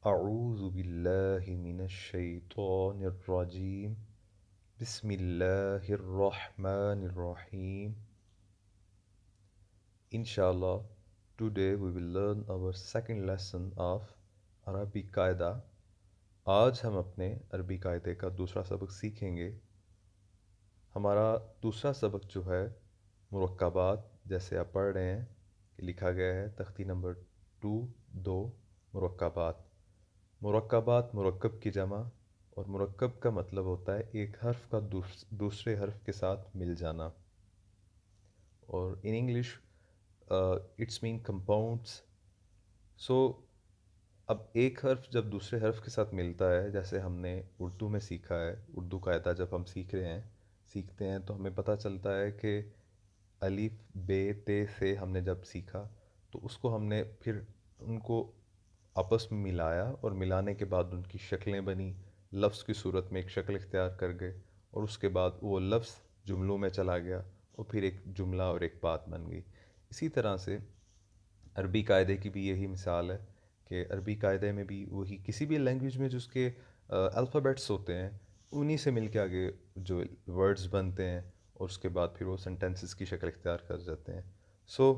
اعوذ باللہ من الشیطان الرجیم بسم اللہ الرحمن الرحیم Inshallah, today we will learn our second lesson of عربی قاعدہ. آج ہم اپنے عربی قاعدے کا دوسرا سبق سیکھیں گے. ہمارا دوسرا سبق جو ہے مرکبات، جیسے آپ پڑھ رہے ہیں کہ لکھا گیا ہے تختی نمبر 2 مرکبات. مرکبات مرکب کی جمع، اور مرکب کا مطلب ہوتا ہے ایک حرف کا دوسرے حرف کے ساتھ مل جانا، اور in English it's main compounds. So اب ایک حرف جب دوسرے حرف کے ساتھ ملتا ہے، جیسے ہم نے اردو میں سیکھا ہے، اردو قاعدہ جب ہم سیکھتے ہیں تو ہمیں پتہ چلتا ہے کہ الف بے تے سے ہم نے جب سیکھا تو اس کو ہم نے پھر ان کو آپس میں ملایا، اور ملانے کے بعد ان کی شکلیں بنی، لفظ کی صورت میں ایک شکل اختیار کر گئے، اور اس کے بعد وہ لفظ جملوں میں چلا گیا اور پھر ایک جملہ اور ایک بات بن گئی. اسی طرح سے عربی قاعدے کی بھی یہی مثال ہے کہ عربی قاعدے میں بھی وہی کسی بھی لینگویج میں جو اس کے الفابیٹس ہوتے ہیں انہی سے مل کے آگے جو ورڈز بنتے ہیں، اور اس کے بعد پھر وہ سنٹینسز کی شکل اختیار کر جاتے ہیں. سو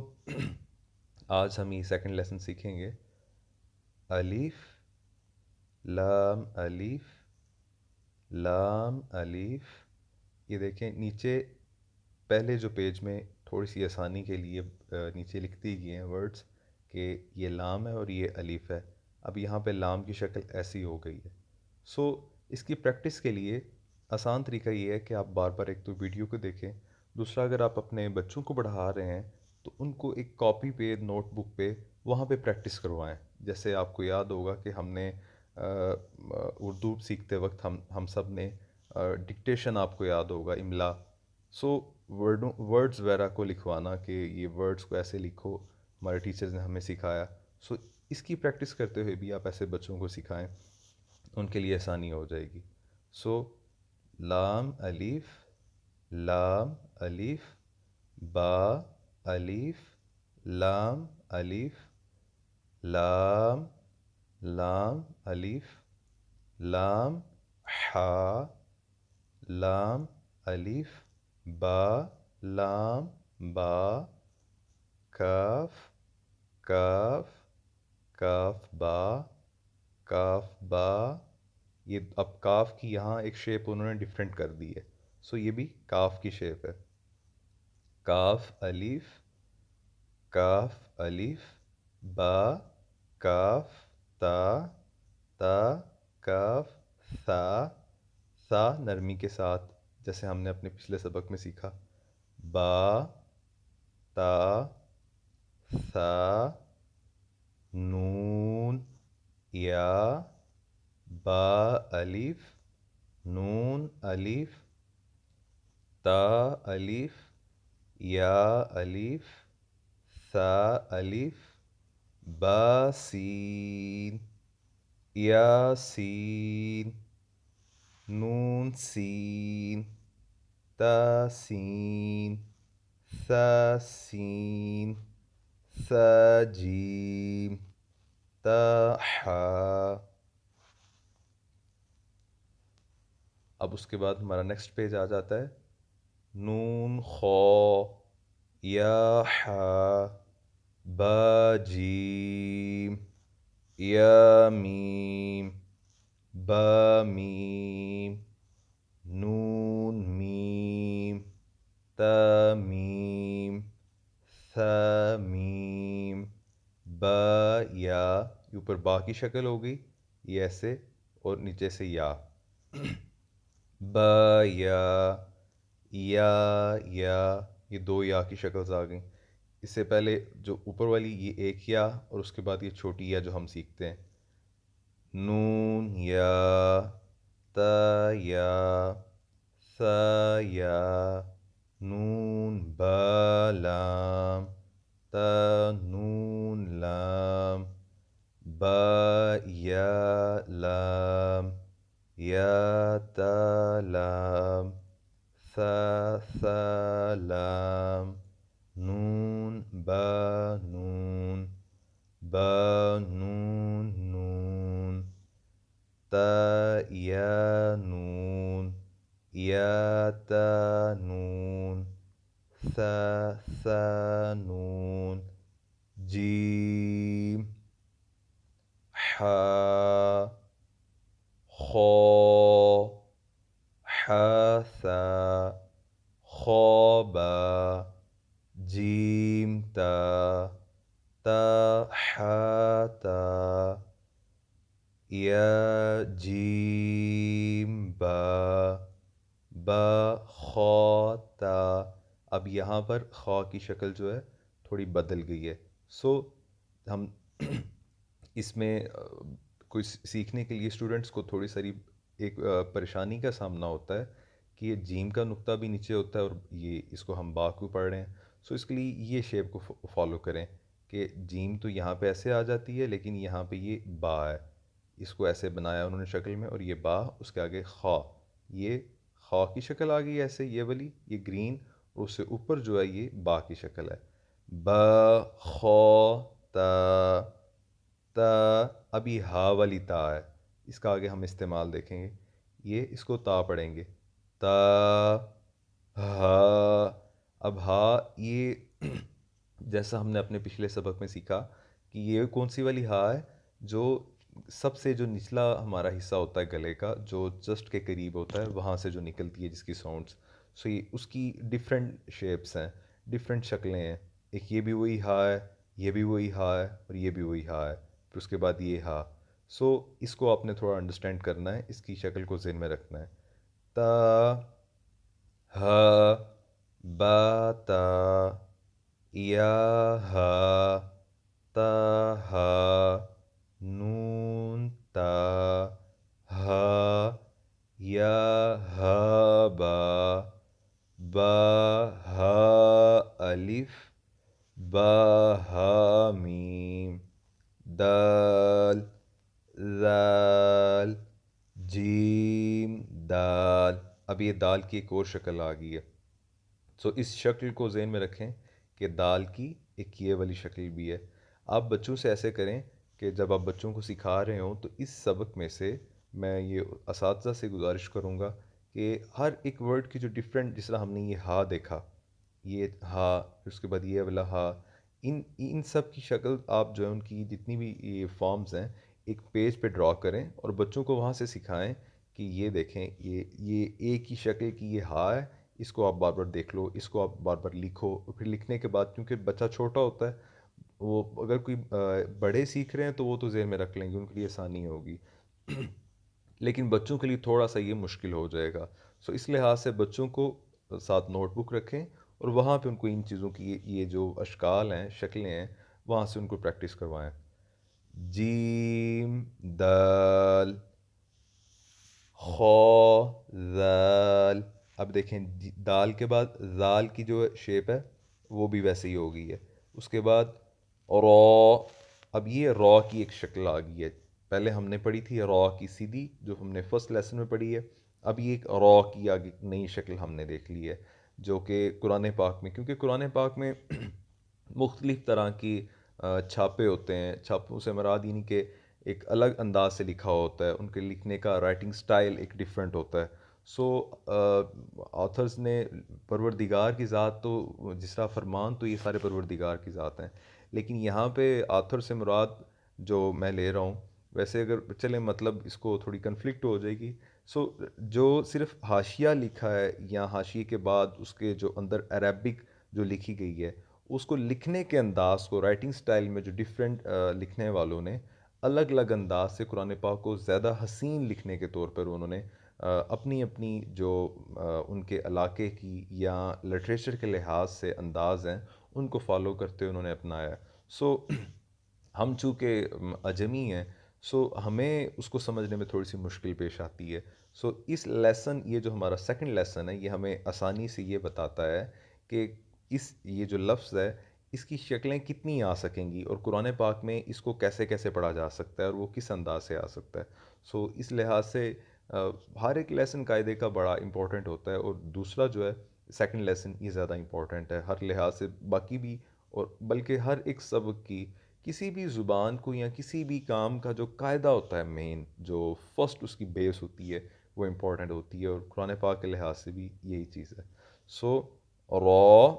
آج ہم یہ سیکنڈ لیسن سیکھیں گے. الف لام الف لام الف. یہ دیکھیں نیچے پہلے جو پیج میں تھوڑی سی آسانی کے لیے نیچے لکھ دی گئے ہیں ورڈز کہ یہ لام ہے اور یہ الف ہے. اب یہاں پہ لام کی شکل ایسی ہو گئی ہے. سو اس کی پریکٹس کے لیے آسان طریقہ یہ ہے کہ آپ بار بار ایک تو ویڈیو کو دیکھیں، دوسرا اگر آپ اپنے بچوں کو پڑھا رہے ہیں تو ان کو ایک کاپی پہ نوٹ بک پہ وہاں پہ پریکٹس کروائیں. جیسے آپ کو یاد ہوگا کہ ہم نے اردو سیکھتے وقت ہم سب نے ڈکٹیشن، آپ کو یاد ہوگا، املا. سو ورڈز وغیرہ کو لکھوانا کہ یہ ورڈز کو ایسے لکھو، ہمارے ٹیچرز نے ہمیں سکھایا. سو اس کی پریکٹس کرتے ہوئے بھی آپ ایسے بچوں کو سکھائیں، ان کے لیے آسانی ہو جائے گی. سو لام الف لام الف با الف لام الف لام لام الف لام حا لام الف با لام با کاف کاف کاف با کاف با. یہ اب کاف کی یہاں ایک شیپ انہوں نے ڈیفرنٹ کر دی ہے. سو یہ بھی کاف کی شیپ ہے. کاف الف کاف الف با کاف تا تا کاف ثا ثا نرمی کے ساتھ، جیسے ہم نے اپنے پچھلے سبق میں سیکھا. با تا ثا نون یا با الف نون الف تا الف یا الف ثا الف با سین یا سین نون سین تا سین ثا سین ثا جیم تا حا. اب اس کے بعد ہمارا نیکسٹ پیج آ جاتا ہے. نون خا یا حا با جیم یا میم با میم نون میم تا میم ثا میم با یا. یہ اوپر با کی شکل ہو گئی، یہ ایسے، اور نیچے سے یا. با یا یہ دو یا کی شکلز آ گئیں. اس سے پہلے جو اوپر والی یہ ایک یا، اور اس کے بعد یہ چھوٹی یا جو ہم سیکھتے ہیں. نون یا تا یا ثا یا نون با لام تا نون لام با یا لام یا تا لام ثا لام نون با نون با نون نون تا یا نون، یا تا نون، ثا نون، جیم حا خا حاثا خوابا جیم تا حاتا یا جیم با خاتا. اب یہاں پر خا کی شکل جو ہے تھوڑی بدل گئی ہے. سو ہم اس میں کوئی سیکھنے کے لیے اسٹوڈنٹس کو تھوڑی ساری ایک پریشانی کا سامنا ہوتا ہے کہ یہ جیم کا نقطہ بھی نیچے ہوتا ہے اور یہ اس کو ہم با کو پڑھ رہے ہیں. سو اس کے لیے یہ شیپ کو فالو کریں کہ جیم تو یہاں پہ ایسے آ جاتی ہے لیکن یہاں پہ یہ با ہے. اس کو ایسے بنایا انہوں نے شکل میں، اور یہ با اس کے آگے خا، یہ خا کی شکل آ گئی ایسے یہ والی، یہ گرین، اور اس سے اوپر جو ہے یہ با کی شکل ہے. با خا تا تا. اب یہ ہا والی تا ہے، اس کا آگے ہم استعمال دیکھیں گے. یہ اس کو تا پڑھیں گے، تا ہا. اب ہا یہ جیسا ہم نے اپنے پچھلے سبق میں سیکھا کہ یہ کون سی والی ہا ہے جو سب سے جو نچلا ہمارا حصہ ہوتا ہے گلے کا، جو جسٹ کے قریب ہوتا ہے، وہاں سے جو نکلتی ہے جس کی ساؤنڈس. سو یہ اس کی ڈفرینٹ شیپس ہیں، ڈفرینٹ شکلیں ہیں. ایک یہ بھی وہی ہا ہے، یہ بھی وہی ہا ہے، اور یہ بھی وہی ہا ہے، پھر اس کے بعد یہ ہا. سو اس کو آپ نے تھوڑا انڈرسٹینڈ کرنا ہے، اس کی شکل کو ذہن میں رکھنا ہے. تا ہا با تا یا ہا تا ہا نون تا ہا یا ہا با ہا الف با ہا میم دال ذال جیم دال. اب یہ دال کی ایک اور شکل آ گئی ہے. سو اس شکل کو ذہن میں رکھیں کہ دال کی ایک یہ والی شکل بھی ہے. آپ بچوں سے ایسے کریں کہ جب آپ بچوں کو سکھا رہے ہوں تو اس سبق میں سے میں یہ اساتذہ سے گزارش کروں گا کہ ہر ایک ورڈ کی جو ڈفرینٹ، جس طرح ہم نے یہ ہا دیکھا، یہ ہا، پھر اس کے بعد یہ والا ہا، ان سب کی شکل آپ جو ہے ان کی جتنی بھی یہ فارمز ہیں ایک پیج پہ ڈرا کریں اور بچوں کو وہاں سے سکھائیں کہ یہ دیکھیں یہ ایک ہی شکل کی یہ ہا ہے، اس کو آپ بار بار دیکھ لو، اس کو آپ بار بار لکھو. پھر لکھنے کے بعد کیونکہ بچہ چھوٹا ہوتا ہے، وہ اگر کوئی بڑے سیکھ رہے ہیں تو وہ تو ذہن میں رکھ لیں گے، ان کے لیے آسانی ہوگی. لیکن بچوں کے لیے تھوڑا سا یہ مشکل ہو جائے گا. سو اس لحاظ سے بچوں کو ساتھ نوٹ بک رکھیں اور وہاں پہ ان کو ان چیزوں کی یہ جو اشکال ہیں، شکلیں ہیں، وہاں سے ان کو پریکٹس کروائیں. جیم دال خا ذال. اب دیکھیں دال کے بعد ذال کی جو شیپ ہے وہ بھی ویسے ہی ہو گئی ہے. اس کے بعد را. اب یہ را کی ایک شکل آ گئی ہے. پہلے ہم نے پڑھی تھی را کی سیدھی جو ہم نے فرسٹ لیسن میں پڑھی ہے. اب یہ ایک را کی آگے نئی شکل ہم نے دیکھ لی ہے جو کہ قرآن پاک میں، کیونکہ قرآن پاک میں مختلف طرح کی چھاپے ہوتے ہیں. چھاپوں سے مراد یعنی کہ ایک الگ انداز سے لکھا ہوتا ہے، ان کے لکھنے کا رائٹنگ سٹائل ایک ڈیفرنٹ ہوتا ہے. سو آتھرز نے پروردگار کی ذات تو جس طرح فرمان تو یہ سارے پروردگار کی ذات ہیں، لیکن یہاں پہ آتھر سے مراد جو میں لے رہا ہوں، ویسے اگر چلیں مطلب اس کو تھوڑی کنفلکٹ ہو جائے گی. سو جو صرف حاشیہ لکھا ہے یا حاشیے کے بعد اس کے جو اندر عربک جو لکھی گئی ہے، اس کو لکھنے کے انداز کو رائٹنگ سٹائل میں جو ڈیفرنٹ لکھنے والوں نے الگ الگ انداز سے قرآن پاک کو زیادہ حسین لکھنے کے طور پر انہوں نے اپنی اپنی جو ان کے علاقے کی یا لٹریچر کے لحاظ سے انداز ہیں ان کو فالو کرتے انہوں نے اپنایا. سو ہم چونکہ اجمی ہیں، سو ہمیں اس کو سمجھنے میں تھوڑی سی مشکل پیش آتی ہے. سو اس لیسن، یہ جو ہمارا سیکنڈ لیسن ہے، یہ ہمیں آسانی سے یہ بتاتا ہے کہ یہ جو لفظ ہے اس کی شکلیں کتنی آ سکیں گی اور قرآن پاک میں اس کو کیسے کیسے پڑھا جا سکتا ہے اور وہ کس انداز سے آ سکتا ہے. سو اس لحاظ سے ہر ایک لیسن قاعدے کا بڑا امپورٹنٹ ہوتا ہے، اور دوسرا جو ہے سیکنڈ لیسن یہ زیادہ امپورٹنٹ ہے ہر لحاظ سے، باقی بھی اور بلکہ ہر ایک سبق کی کسی بھی زبان کو یا کسی بھی کام کا جو قاعدہ ہوتا ہے مین، جو فرسٹ اس کی بیس ہوتی ہے، وہ امپورٹنٹ ہوتی ہے، اور قرآن پاک کے لحاظ سے بھی یہی چیز ہے. سو را،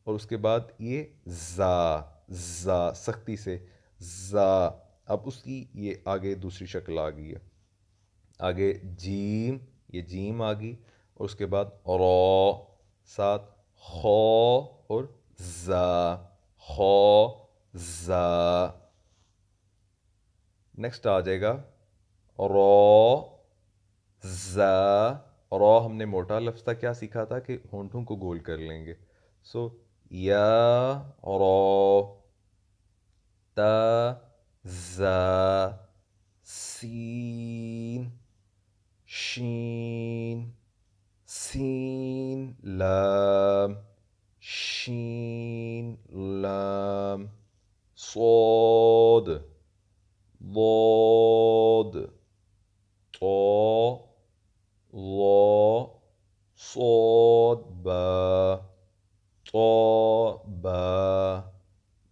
اور اس کے بعد یہ زا سختی سے زا. اب اس کی یہ آگے دوسری شکل آ گئی ہے. آگے جیم، یہ جیم آ گئی، اور اس کے بعد را، ساتھ خو اور زا، خو زا. نیکسٹ آ جائے گا را زا. را ہم نے موٹا لفظ تھا، کیا سیکھا تھا کہ ہونٹوں کو گول کر لیں گے. سو یا را، تا زا، سین، شین، سین لام، شین لام، صاد، ضاد، طا، ظا، صاد با، طا با،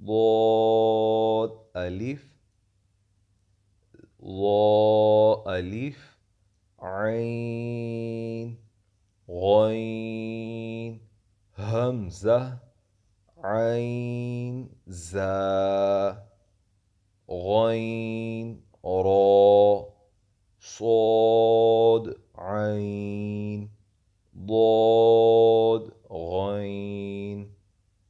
ضاد الف، ظا الف، عین، غین، حمزہ، عین زا، غین را، صاد عین، ضاد غین،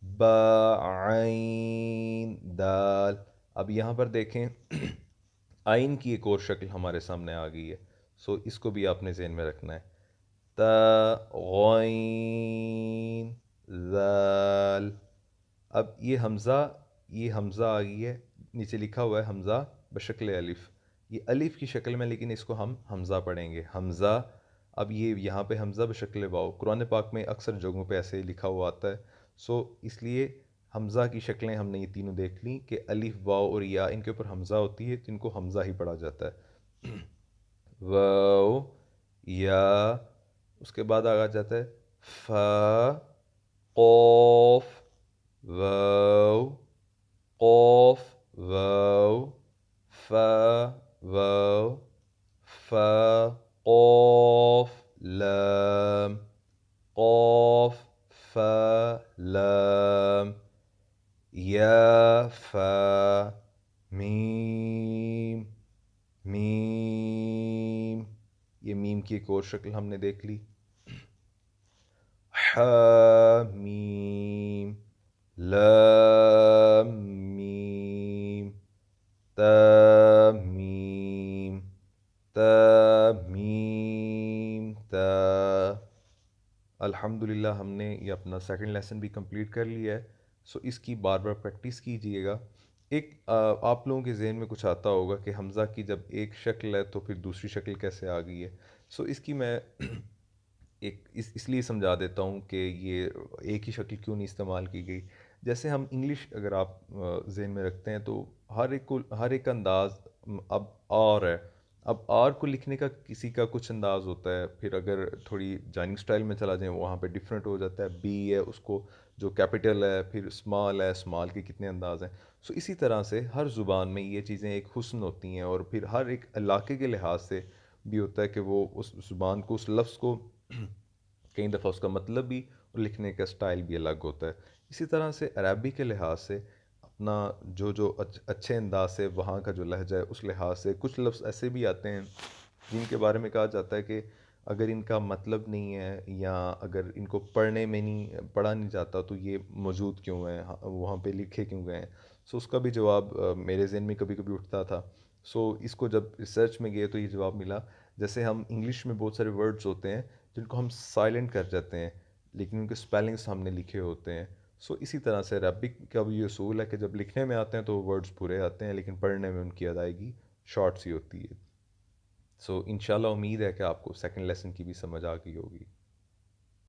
با عین دال. اب یہاں پر دیکھیں آئین کی ایک اور شکل ہمارے سامنے آ گئی ہے. سو اس کو بھی آپ نے ذہن میں رکھنا ہے. تا غین ذال. اب یہ حمزہ آ گئی ہے، نیچے لکھا ہوا ہے حمزہ بشکل الف، یہ الف کی شکل میں، لیکن اس کو ہم حمزہ پڑھیں گے، حمزہ. اب یہ یہاں پہ حمزہ بشکل واؤ، قرآن پاک میں اکثر جگہوں پہ ایسے لکھا ہوا آتا ہے. سو اس لیے حمزہ کی شکلیں ہم نے یہ تینوں دیکھ لیں کہ الف، واؤ اور یا، ان کے اوپر حمزہ ہوتی ہے، جن کو حمزہ ہی پڑھا جاتا ہے. واؤ، یا، اس کے بعد آگا جاتا ہے فا، قوف، واو، قوف، واو، فا، واو، فا، قوف، لام، قوف، فا، لام، یا، فا، میم، میم. یہ میم کی ایک اور شکل ہم نے دیکھ لی. حامیم، لام میم، تامیم، تامیم تا. الحمدللہ ہم نے یہ اپنا سیکنڈ لیسن بھی کمپلیٹ کر لیا ہے. سو اس کی بار بار پریکٹس کیجئے گا. ایک آپ لوگوں کے ذہن میں کچھ آتا ہوگا کہ حمزہ کی جب ایک شکل ہے تو پھر دوسری شکل کیسے آ گئی ہے. سو اس کی میں اس لیے سمجھا دیتا ہوں کہ یہ ایک ہی شکل کیوں نہیں استعمال کی گئی. جیسے ہم انگلش اگر آپ ذہن میں رکھتے ہیں تو ہر ایک انداز، اب آر ہے، اب آر کو لکھنے کا کسی کا کچھ انداز ہوتا ہے، پھر اگر تھوڑی جائننگ سٹائل میں چلا جائیں وہاں پہ ڈیفرنٹ ہو جاتا ہے. بی ہے، اس کو جو کیپٹل ہے، پھر اسمال ہے، اسمال کے کتنے انداز ہیں. سو اسی طرح سے ہر زبان میں یہ چیزیں ایک حسن ہوتی ہیں، اور پھر ہر ایک علاقے کے لحاظ سے بھی ہوتا ہے کہ وہ اس زبان کو، اس لفظ کو کئی دفعہ اس کا مطلب بھی اور لکھنے کا سٹائل بھی الگ ہوتا ہے. اسی طرح سے عربی کے لحاظ سے اپنا جو اچھے انداز سے وہاں کا جو لہجہ ہے اس لحاظ سے کچھ لفظ ایسے بھی آتے ہیں جن کے بارے میں کہا جاتا ہے کہ اگر ان کا مطلب نہیں ہے، یا اگر ان کو پڑھا نہیں جاتا تو یہ موجود کیوں ہیں، وہاں پہ لکھے کیوں گئے ہیں. سو اس کا بھی جواب میرے ذہن میں کبھی کبھی اٹھتا تھا. سو اس کو جب ریسرچ میں گئے تو یہ جواب ملا. جیسے ہم انگلش میں بہت سارے ورڈز ہوتے ہیں جن کو ہم سائلنٹ کر جاتے ہیں، لیکن ان کے اسپیلنگس ہم نے لکھے ہوتے ہیں. سو اسی طرح سے عربک کا بھی یہ اصول ہے کہ جب لکھنے میں آتے ہیں تو ورڈز پورے آتے ہیں، لیکن پڑھنے میں ان کی ادائیگی شارٹ سی ہوتی ہے. سو انشاءاللہ امید ہے کہ آپ کو سیکنڈ لیسن کی بھی سمجھ آ گئی ہوگی.